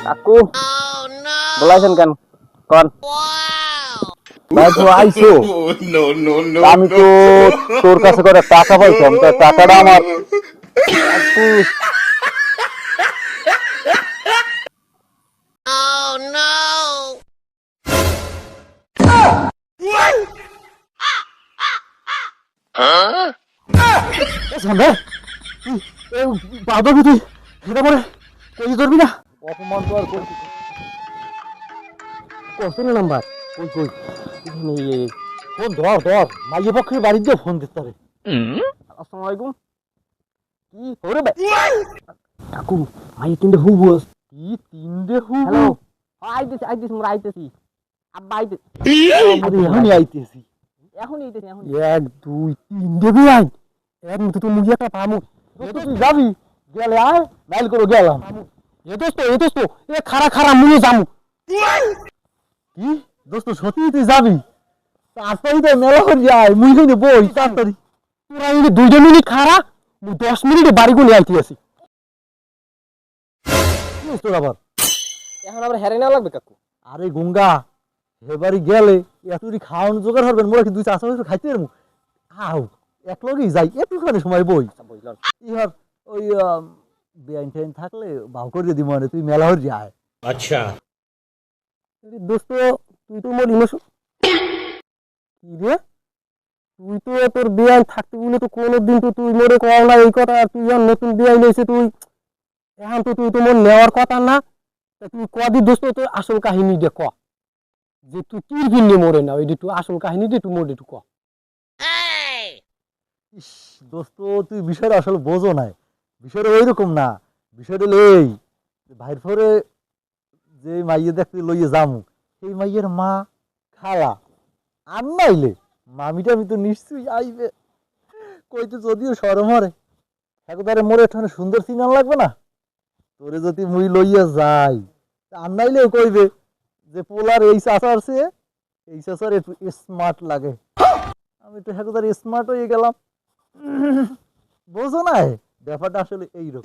কাকু বলাইছেন কেন কোন ভাই তো আইছো আমি তো তোর কাছে করে টাকা পাইতাম তা টাকাটা আমার কাকু বাবা কি তুই এটা বলে কই ধরবি না অপমান তো আর করছি কত নাম্বার কই কই ফোন ধর মাইয়ে পক্ষের বাড়িতে ফোন দিতে হবে আসসালামু আলাইকুম কি ওরে ভাই কাকু মাইয়ে তিনটে হুবু কি তিনটে হুবু হ্যালো আইতেছি মোরা আইতেছি আব্বা আইতেছি এখনই আইতেছি এক দুই তিন দেবি আই এক মতো তুই মুইয়াটা পামু তুই যাবি গেলে আয় নাইল করে গেলাম এ দোস্ত এ খারা মুলে যামু কি দোস্ত সত্যি তুই যাবি তাড়াতাড়ি তো মেলা করে যায় মুই কইতে বই তাড়াতাড়ি তোরা এই 2 মিনিট খারা মু 10 মিনিটে বাড়ি কোনে আইতে আছি কি তোর আবার এখন আবার হেরে না লাগবে কাকু আরে গঙ্গা হে বাড়ি গেলে এতরি খাওয়ান জোগাড় হবেন মোরা কি দুই চাষা খাইতে পারমু আও এক লগেই যাই একটুখানি সময় বই বইলাম ইহার ওই বেআইন ঠাইন থাকলে বাউ করে দি মানে তুই মেলা হয়ে যায় আচ্ছা দোস্ত তুই তো মোর ইমোশন কি রে তুই তো তোর বেআইন থাকতে বলে তো কোনোদিন তো তুই মোরে কও না এই কথা তুই আর নতুন বেআইন হইছে তুই এখন তো তুই তো মোর নেওয়ার কথা না তুই কদি দোস্ত তোর আসল কাহিনী দে ক যে তুই কি কিনে মরে না ওই তুই আসল কাহিনী দে তুই মোরে ক ইস দোস্ত তুই বিষয়টা আসলে বোঝো নাই বিষয়টা ওইরকম না বিষয়টা এই ভাইয়ের পরে যে মাইয়ে দেখতে লইয়ে যামু সেই মাইয়ের মা খালা আর নাইলে মামিটা আমি তো নিশ্চয়ই আইবে কইতে যদিও শরম হরে একবারে মোরে এখানে সুন্দর সিনাল লাগবে না তোরে যদি মুই লইয়া যাই আর নাইলেও কইবে যে পোলার এই চাষা আছে এই চাষার একটু স্মার্ট লাগে আমি তো একবারে স্মার্ট হয়ে গেলাম বোঝো না ব্যাপারটা আসলে এইরকম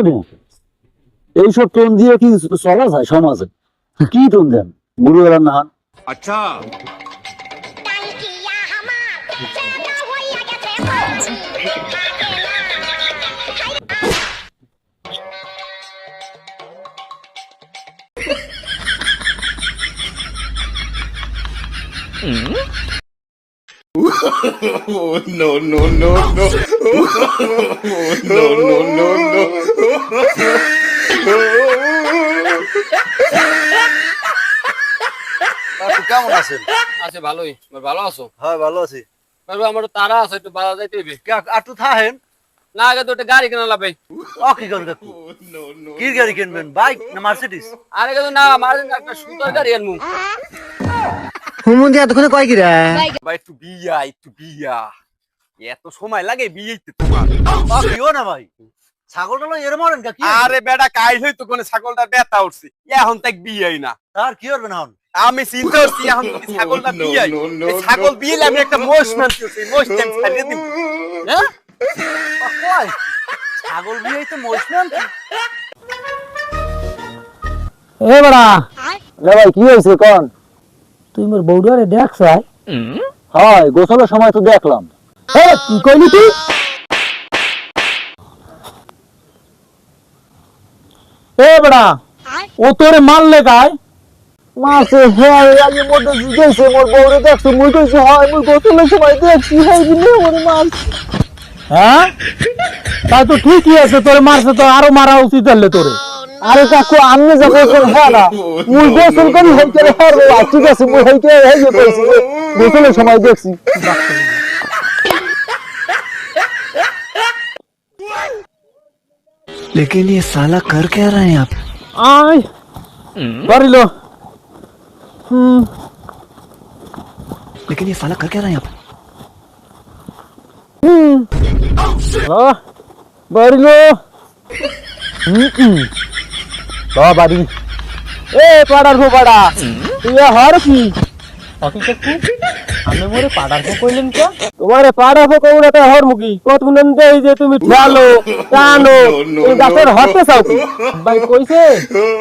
no. এইসব টোন দিয়ে কি চলা যায় সমাজে কি টোন দেন বুড়ো না হন আচ্ছা no. কেমন আছেন? আছে ভালোই, ভালো আছো? হ্যাঁ ভালো আছি। বাবা আমার তারা আছে একটু বাজার যাইতে হবে। একটু থাকেন। না আগে তো একটা গাড়ি কেনা লাগবে। কি করবে? কি গাড়ি কিনবেন? বাইক না মার্সিডিজ? আরে কিন্তু না মার্সিডিজ একটা সুন্দর গাড়ি আনমু। হুমুন্দি এতক্ষণে কয় কি রে? ভাই একটু বিয়া। এত সময় লাগে বিয়েতে তোমার। কিও না ভাই। ছাগলটা লই এর মরেন কি? আরে বেটা কাইল হই তো কোন ছাগলটা ব্যথা উঠছে। এখন তাক বিয়েই না। আর কি করবেন এখন? আমি চিন্তা করছি এখন যদি ছাগল না বিয়াই এই ছাগল বিয়েলে আমি একটা মোষ মানছি সেই মোষটা আমি ছাড়িয়ে দিব হ্যাঁ কই ছাগল বিয়েই তো মোষ মানছি এ বড়া ভাই কি হয়েছে কোন তুই মোর বউডারে দেখছ হয় গোসলের সময় তো দেখলাম কি কইলি তুই এ বড়া ও তোরে মারলে গায় মাসে হ্যাঁ আগে মধ্যে জিজ্ঞেসে মোর বউরে দেখছো মুই কইছি হয় মুই গোসলের সময় দেখছি হয় দিলে ওরে মার হ্যাঁ তাই তো ঠিকই আছে তোরে মারছে তো আরো মারা উচিত হলে তোরে আরে কাকু আমনে যা বলছেন হ্যাঁ না মুই গোসল করি হইতে হ্যাঁ ঠিক আছে মুই হইতে হই যে কইছি গোসলের সময় দেখছি लेकिन ये साला कर क्या रहे हैं आप আই বাড়িলো लेकिन ये साला कर क्या रहे हैं आप বাড়িলো বাড়ি এ পাড়ার ভো পাড়া তুই হর কি আমি মোরে পাড়ার ভো কইলেন কে তোমারে পাড়ার ভো কইলে তো হর মুকি কতগুন দেই যে তুমি ঠালো টানো এই গাছের হতে চাও কি ভাই কইছে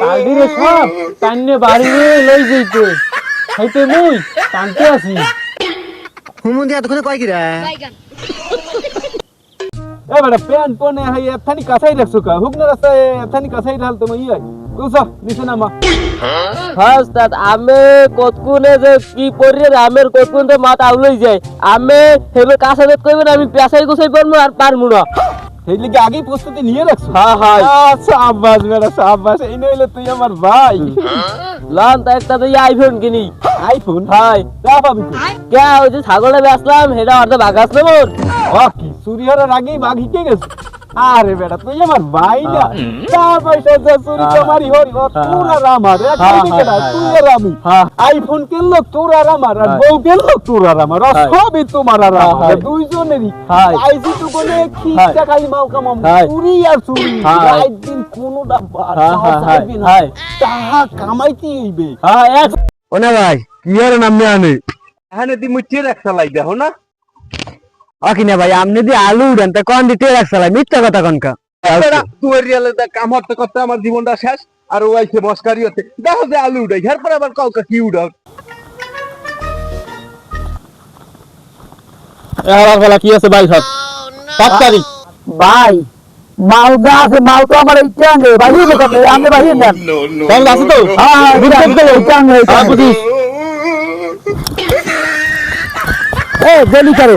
কালদিরে সব টান্নে বাড়ি নিয়ে লই যাইতে খাইতে মুই টানতে আছি हुमुंदिया तो कोई की रहा है এ বড় প্যান পনে হাই এথানি কাছাই রাখছো কা হুকনা রাস্তায় এথানি কাছাই রাল তুমি ইয়া কোসা নিচে নামা হাস্তাদ আমি কতকুনে যে কি পড়রে আমের কতকুনে মাথা আউলই যায় আমি হেবে কাছাই কইবেন আমি পেছাই গোছাই পারমু আর পারমু না সেই লাগি আগেই প্রস্তুতি নিয়ে রাখছো হ্যাঁ হ্যাঁ আচ্ছা আব্বাস বেটা আব্বাস এই নইলে তুই আমার ভাই লান তা একটা তো আইফোন কিনি আইফোন হাই তা পাবি কে ওই যে ছাগলে বেচলাম হেডা অর্ধ ভাগাস না মোর ও কি চুরি হওয়ার আগেই ভাগ হিকে গেছে আরে বেটা তুই আমার ভাই না তা পয়সা যে চুরি তোমারই হরি ও তোর আর আমার একই দিকে না তুই আর আমি আইফোন কিনলো তোর আর আমার আর বউ কিনলো তোর আর আমার আর সবই তোমার আর আমার দুইজনেরই আইজি তো কোনে খিচা খালি মাল কামাম চুরি আর চুরি রাত দিন কোনটা চাইবি না তাহা কামাইতে হইবে ओना भाई कियर नामने आने এখানে দি মুই টের একটা লাই দেখো না आकिना भाई आमने दी आलू उड़न त कोन दी तेरा साला मिथ्या কথা কোনকা তুই রিয়ালে দা কাম করতে করতে আমার জীবনটা শেষ আর ও আইছে মস্কারি হতে দেখো যে আলু উড়াই এরপর আবার কাউকে কি উড়াও এবার বলা কি আছে ভাই সব 7 তারিখ ভাই মালদা আছে মাল তো আমার ইচ্ছা নেই ভাই এই কথা আমি ভাই নেন তাহলে আছে তো হ্যাঁ বুঝতে তো ইচ্ছা নেই বুঝিস এ জেলি করে